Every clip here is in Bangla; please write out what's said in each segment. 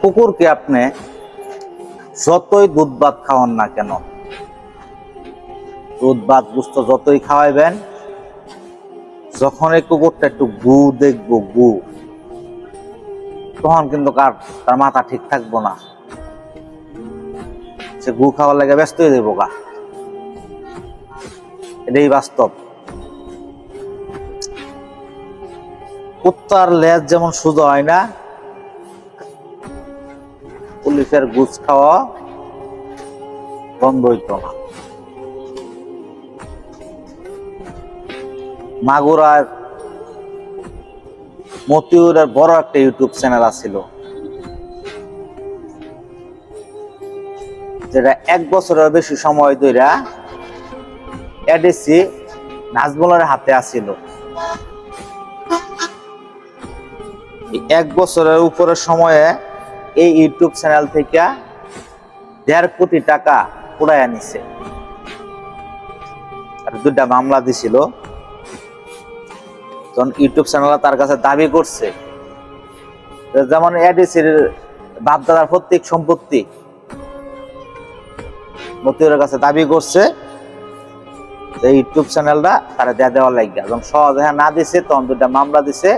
কুকুরকে আপনি যতই দুধ ভাত খাওয়ান না কেন, দুধ ভাত গুস্ত যতই খাওয়াইবেন, যখন এই কুকুরটা একটু গু দেখবো গু, তখন কিন্তু তার মাথা ঠিক থাকবো না, সে গু খাওয়ার লাগে ব্যস্ত হয়ে যাবো গা। এটাই বাস্তব। কুত্তার লেজ যেমন সোজা হয় না, পুলিশের ঘুষ খাওয়া বন্ধ হইত না। মাগুরার মতিউরের বড় একটা ইউটিউব চ্যানেল আছিল, যেটা 1 বছরের বেশি সময় ধরে এডিসি নাজমুলের হাতে আছিল। 1 বছরের উপরের সময়ে এই ইউটিউব চ্যানেল থেকে 1.5 কোটি টাকা উড়াইয়া নিছে। আর 2টা মামলা দিছিল। তখন ইউটিউব চ্যানেল তার কাছে দাবি করছে, যেমন এডিসির বাপদাদার প্রত্যেক সম্পত্তি মতিউরের কাছে দাবি করছে, ইউটিউব চ্যানেলটা তারা দেওয়া লাগবে। যখন সহজে না দিছে, তখন 2টা মামলা দিছে।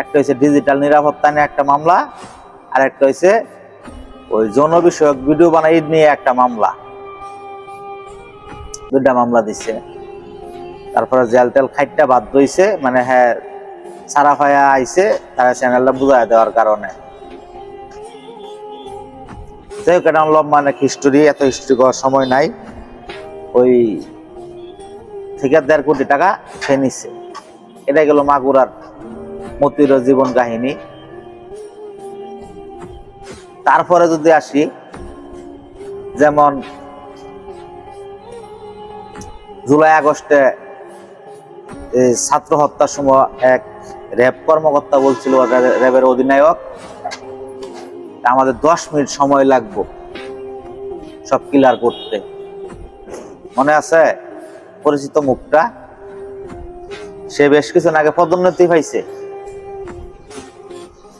একটা হচ্ছে ডিজিটাল নিরাপত্তা নিয়ে একটা মামলা, আর একটা হচ্ছে ওই যৌন বিষয়ক ভিডিও বানাই নিয়ে একটা মামলা। 2টা মামলা দিছে। তারপরে জেল তেল খাইটটা বাধ্য হইছে, মানে হ্যাঁ সারা ফায়া আইছে তারা চ্যানেলটা বুঝাই দেওয়ার কারণে। যাই হোক, এটা মানে হিস্টোরি, এত হিস্টোরি করার সময় নাই। ওই থেকে 1.5 কোটি টাকা খেয়ে নিচ্ছে। এটা গেল মাগুরার মতিউরের জীবন কাহিনী। তারপরে যদি আসি, যেমন জুলাই আগস্টে ছাত্র হত্যার সময় এক র্যাব কর্মকর্তা বলছিল, র্যাবের অধিনায়ক, আমাদের 10 মিনিট সময় লাগবে সব ক্লিয়ার করতে। মনে আছে পরিচিত মুখটা? সে বেশ কিছুদিন আগে পদোন্নতি পাইছে,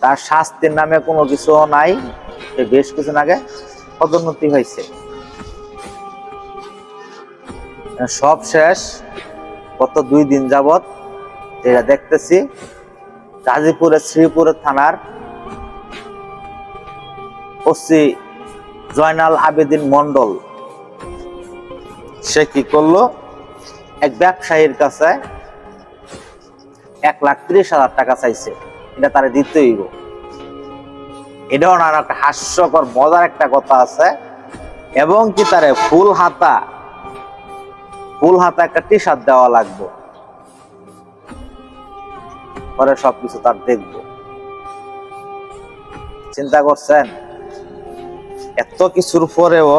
তার শাস্তির নামে কোনো কিছু নাই। সে বেশ কিছুদিন আগে পদোন্নতি হয়েছে। সব শেষ গত 2 দিন যাবৎ যেটা দেখতেছি, গাজীপুরের শ্রীপুরের থানার ওসি জয়নাল আবেদিন মন্ডল, সে কি করলো, এক ব্যবসায়ীর কাছে 1,30,000 টাকা চাইছে। এটা তারা দিতে হইব। এটাও না একটা হাস্যকর মজার একটা কথা আছে। এবং কি তারে ফুল হাতা একটা টি শার্ট দেওয়া লাগবে, পরে সবকিছু তার দেখব। চিন্তা করছেন? এত কিছুর পরেও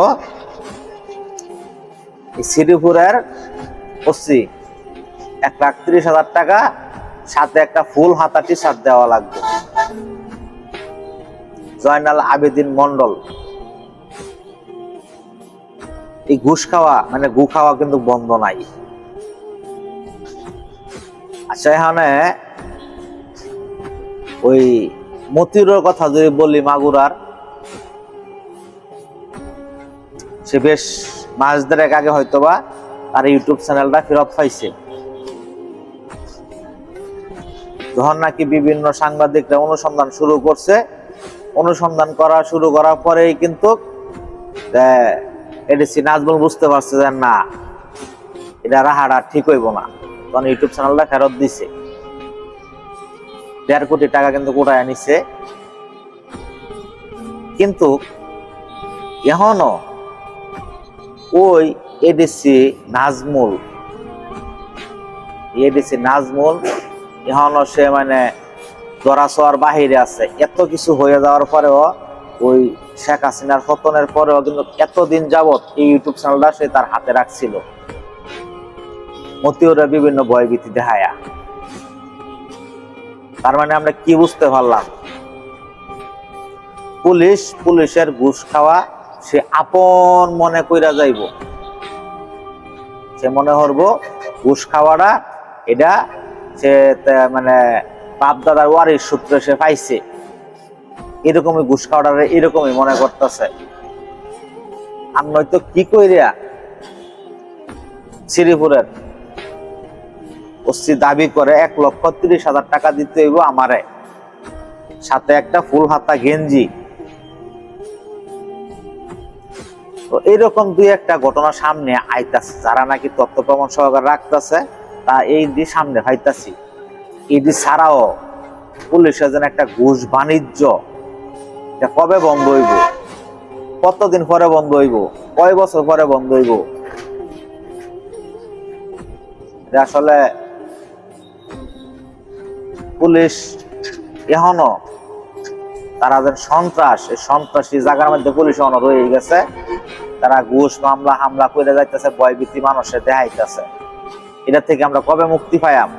শ্রীপুরের ওসি 1,30,000 টাকা, সাথে একটা ফুল হাতা টি শার্ট দেওয়া লাগবে। জয়নাল আবেদিন মন্ডল। এই ঘুষ খাওয়া মানে গু খাওয়া কিন্তু বন্ধ নাই। আচ্ছা, এখানে ওই মতিউরের কথা যদি বলি, মাগুরার, সে বেশ মাস 1.5 আগে হয়তোবা তার ইউটিউব চ্যানেলটা ফেরত পাইছে। যখন নাকি বিভিন্ন সাংবাদিকরা অনুসন্ধান শুরু করছে, অনুসন্ধান শুরু করার পরেই কিন্তু এডিসি নাজমুল বুঝতে পারছে যে না, এটা রাহাটা ঠিক হইব না। তখন ইউটিউব চ্যানেলটা ফেরত দিছে। 1.5 কোটি টাকা কিন্তু কোটায় নিছে। কিন্তু এখনো ওই এডিসি নাজমুল এখনো সে মানে ধরাছোঁয়ার বাহিরে আছে। এত কিছু হয়ে যাওয়ার পরেও, ওই শেখ হাসিনার পতনের পরেও কিন্তু এতদিন যাবৎ এই ইউটিউব চ্যানেলটা সে তার হাতে রাখছিল। মতিউরে বিভিন্ন ভয়ভীতি দেখায়া। তার মানে আমরা কি বুঝতে পারলাম? পুলিশের ঘুষ খাওয়া সে আপন মনে কইরা যাইব। সে মনে করবো ঘুষ খাওয়াটা এটা সে মানে বাপ দাদার ওয়ারিশ সূত্রে সে পাইছে। এরকমই ঘুষ খাওয়াটারে এরকমই মনে করতেছে। আর নয়তো কি কইরা শ্রীপুরের ওসি দাবি করে 1,30,000 টাকা দিতে হইব আমারে, সাথে একটা ফুল হাতা গেঞ্জি। তো এইরকম দুই একটা ঘটনা সামনে আইতাছে, যারা নাকি তথ্য প্রমাণ সহকারে রাখতেছে তা এই দিয়ে সামনে পাইতাছি। এটি ছাড়াও পুলিশের যেন একটা ঘুষ বাণিজ্য, এটা কবে বন্ধ হইব, কতদিন পরে বন্ধ হইব, কয় বছর পরে বন্ধ হইব? আসলে পুলিশ এখনো তারা যে সন্ত্রাস, এই সন্ত্রাসী জায়গার মধ্যে পুলিশ এখনো রয়ে গেছে। তারা ঘুষ মামলা হামলা করে যাইতেছে, ভয়ভীতি মানুষের দেখাইতেছে। এটা থেকে আমরা কবে মুক্তি পাইয়াম?